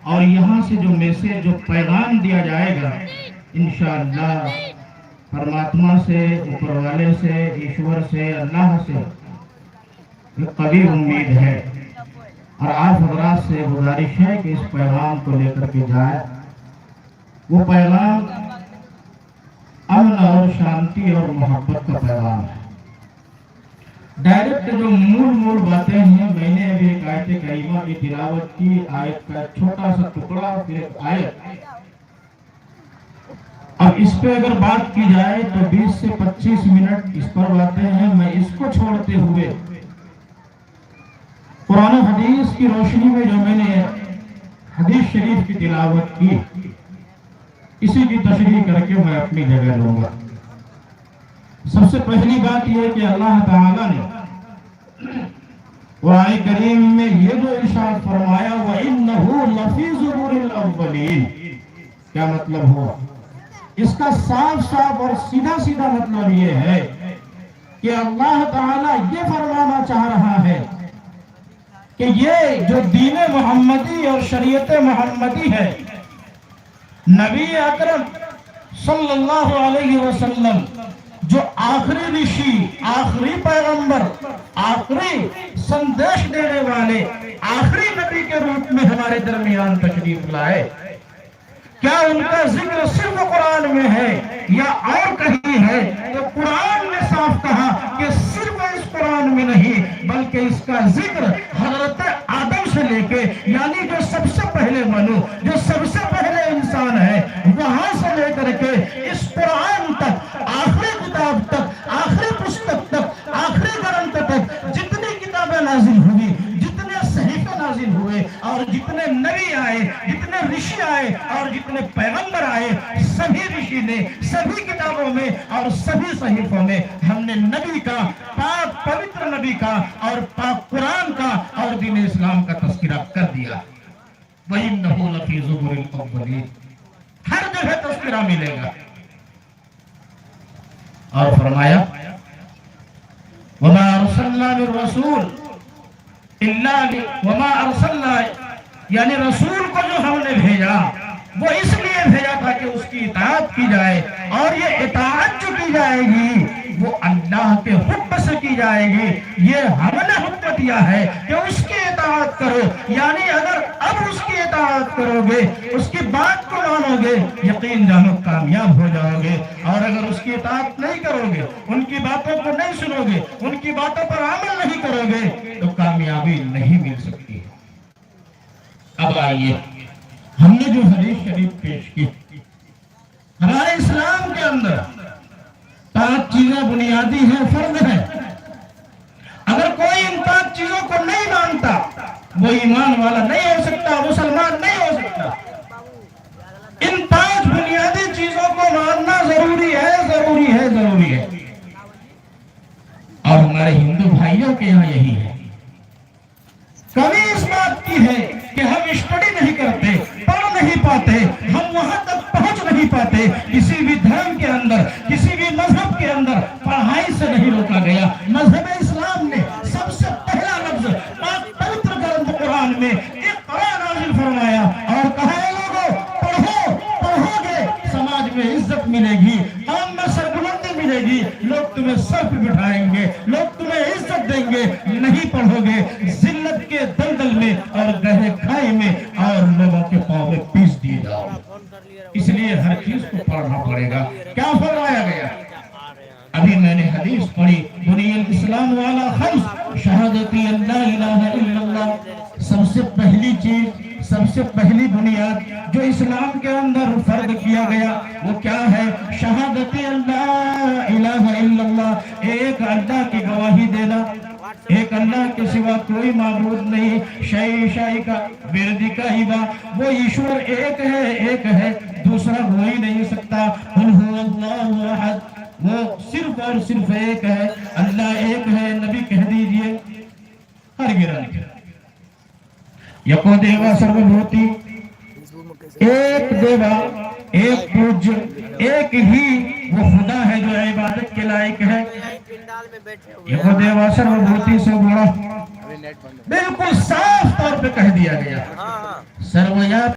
اور یہاں سے جو میسج جو پیغام دیا جائے گا انشاءاللہ پرماتما سے، اوپر والے سے، ایشور سے، اللہ سے ایک قوی امید ہے، اور آپ حضرات سے گزارش ہے کہ اس پیغام کو لے کر کے جائے۔ وہ پیغام امن اور شانتی اور محبت کا پیغام ہے۔ ڈائریکٹ جو مول باتیں ہیں، میں نے ابھی ایک آیت کریمہ کی تلاوت کی، آیت کا چھوٹا سا ٹکڑا، پھر ایک آیت۔ اب اس پہ اگر بات کی جائے تو 20 سے 25 منٹ اس پر باتیں ہیں۔ میں اس کو چھوڑتے ہوئے قرآن و حدیث کی روشنی میں جو میں نے حدیث شریف کی تلاوت کی، اسی کی تشریح کر کے میں اپنی جگہ لوں گا۔ سب سے پہلی بات یہ کہ اللہ تعالیٰ نے قرآن کریم میں یہ جو ارشاد فرمایا وَإِنَّهُ لَفِي زُبُرِ الْأَوَّلِينَ، کیا مطلب ہوا؟ اس کا صاف صاف اور سیدھا سیدھا مطلب یہ ہے کہ اللہ تعالیٰ یہ فرمانا چاہ رہا ہے کہ یہ جو دین محمدی اور شریعت محمدی ہے، نبی اکرم صلی اللہ علیہ وسلم جو آخری رشی، آخری پیغمبر، آخری سندیش دینے والے، آخری نبی کے روپ میں ہمارے درمیان تشریف لائے، کیا ان کا ذکر صرف قرآن میں ہے یا اور کہیں ہے؟ تو قرآن نے صاف کہا کہ صرف اس قرآن میں نہیں، بلکہ اس کا ذکر حضرت آدم سے لے کے، یعنی جو سب سے پہلے منو، جو سب سے پہلے انسان ہے، وہاں سے لے کر کے اس قرآن تک، آخری کتاب تک، آخری پستک تک، آخری گرنتھ تک جتنی کتابیں نازل ہوئی، جتنے صحیفے نازل ہوئے، اور جتنے نبی آئے، جتنے رشی آئے اور جتنے پیغمبر آئے، سبھی رشی نے، سبھی کتابوں میں اور سبھی صحیفوں میں ہم نے نبی کا، پاک پوتر نبی کا اور پاک قرآن کا اور دین اسلام کا تذکرہ کر دیا۔ وَإِنَّهُ لَفِي زُبُرِ الْأَوَّلِينَ، ہر جگہ تذکرہ ملے گا۔ اور فرمایا وَمَا أَرْسَلْنَا مِن رَّسُولٍ وَمَا أَرْسَلْنَا، یعنی رسول کو جو ہم نے بھیجا وہ اس لیے بھیجا تھا کہ اس کی اطاعت کی جائے، اور یہ اطاعت جو کی جائے گی وہ اللہ کے حکم سے کی جائے گی۔ یہ ہم نے حکم دیا ہے کہ اس کی اطاعت کرو، یعنی اگر اب اس کی اطاعت کرو گے، اس کی بات کو مانو گے، یقین جانو کامیاب ہو جاؤ گے، اور اگر اس کی اطاعت نہیں کرو گے، ان کی باتوں کو نہیں سنو گے، ان کی باتوں پر عمل نہیں کرو گے، تو کامیابی نہیں مل سکتی۔ اب آئیے، ہم نے جو حدیث شریف پیش کی، ہمارے اسلام کے اندر 5 چیزیں بنیادی ہیں، فرض ہیں۔ اگر کوئی ان 5 چیزوں کو نہیں مانتا وہ ایمان والا نہیں ہو سکتا، مسلمان نہیں ہو سکتا۔ ان 5 بنیادی چیزوں کو ماننا ضروری ہے، ضروری ہے، ضروری ہے۔ اور ہمارے ہندو بھائیوں کے یہاں یہی ہے۔ کمی اس بات کی ہے کہ ہم اسٹڈی نہیں کرتے، پڑھ نہیں پاتے، ہم وہاں تک پہنچ نہیں پاتے۔ کسی بھی دھرم کے اندر، کسی بھی مذہب کے اندر پڑھائی سے نہیں روکا گیا۔ مذہب اسلام نے سب سے پہلا لفظ پاک پوتر گرنتھ قرآن میں اقرا نازل فرمایا اور کہا اے لوگو پڑھو، پڑھو گے سماج میں عزت ملے گی، قوم میں سربلندی ملے گی، لوگ تمہیں سر پہ بٹھائیں گے، لوگ تمہیں عزت دیں گے۔ نہیں پڑھو گے ذلت کے دلدل میں اور گہرے کھائی میں اور لوگوں کے پاؤں میں پیس دیے جاؤ۔ اس لیے ہر چیز کو پڑھنا پڑے گا۔ کیا فرمایا گیا؟ ابھی میں نے حدیث پڑھی، بنی الاسلام والا خمس، شہادتی اللہ الہ الا اللہ۔ سب سے پہلی چیز، سب سے پہلی بنیاد جو اسلام کے اندر فرض کیا گیا وہ کیا ہے؟ شہادتی اللہ الہ الا اللہ، ایک اللہ کی گواہی دینا، ایک اللہ کے سوا کوئی معبود نہیں، شائی کا بیردی کا ہیوا، وہ ایشور ایک ہے، ایک ہے، دوسرا ہو ہی نہیں سکتا۔ قل هو اللہ احد، وہ صرف اور صرف ایک ہے، اللہ ایک ہے۔ نبی کہہ دیجئے ہر گرہ نہیں، یکو دیوا سرو بھوتی، ایک دیوا، ایک پوج، ایک ہی وہ خدا ہے جو عبادت کے لائق ہے۔ یکو دیوا سرو بھوتی سے بڑا، بالکل صاف طور پہ کہہ دیا گیا۔ سرو یا